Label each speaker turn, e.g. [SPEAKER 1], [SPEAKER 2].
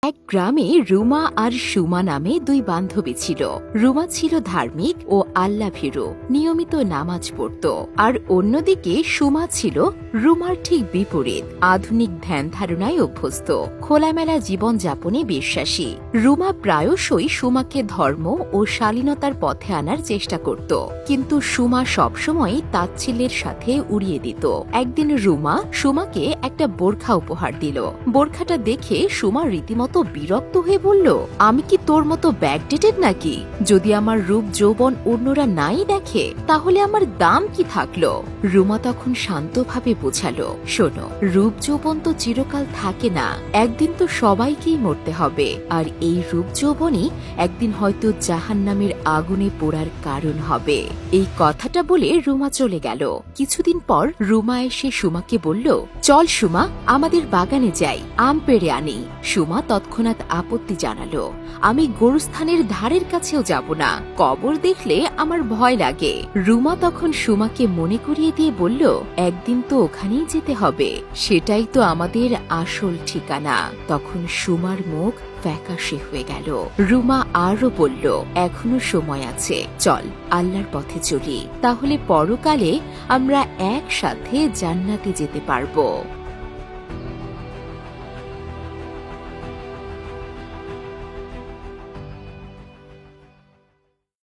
[SPEAKER 1] এক গ্রামে রুমা আর সুমা নামে দুই বান্ধবী ছিল। রুমা ছিল ধার্মিক ও আল্লাভীরু, নিয়মিত নামাজ পড়ত। আর অন্যদিকে সুমা ছিল রুমার ঠিক বিপরীত, আধুনিক ধ্যান ধারণায় অভ্যস্ত, খোলামেলা জীবন যাপনে বিশ্বাসী। রুমা প্রায়শই সুমাকে ধর্ম ও শালীনতার পথে আনার চেষ্টা করত, কিন্তু সুমা সবসময় তাচ্ছিল্যের সাথে উড়িয়ে দিত। একদিন রুমা সুমাকে একটা বোরখা উপহার দিল। বোরখাটা দেখে সুমা রীতিমতো বিরক্ত হয়ে বলল, আমি কি তোর মতো ব্যাকডেটেড নাকি? যদি আমার রূপ যৌবন অন্যরা নাই দেখে তাহলে আমার দাম কি থাকলো? রুমা তখন শান্তভাবে বোঝালো, শোনো, রূপ যৌবন তো চিরকাল থাকে না, একদিন তো সবাইকেই মরতে হবে। আর এই রূপ যৌবনই একদিন হয়তো জাহান্নামের আগুনে পোড়ার কারণ হবে। এই কথাটা বলে রুমা চলে গেল। কিছুদিন পর রুমা এসে সুমাকে বলল, চল সুমা, আমাদের বাগানে যাই, আম পেড়ে আনি। সুমা তৎক্ষণাৎ আপত্তি জানালো, আমি গোরস্থানের ধারের কাছেও যাব না, কবর দেখলে আমার ভয় লাগে। রুমা তখন সুমাকে মনে করিয়ে দিয়ে বলল, একদিন তো ওখানেই যেতে হবে, সেটাই তো আমাদের আসল ঠিকানা। তখন সুমার মুখ ফ্যাকাশে হয়ে গেল। রুমা আরো বলল, এখনো সময় আছে, চল আল্লাহর পথে চলি, তাহলে পরকালে আমরা একসাথে জান্নাতে যেতে পারবো।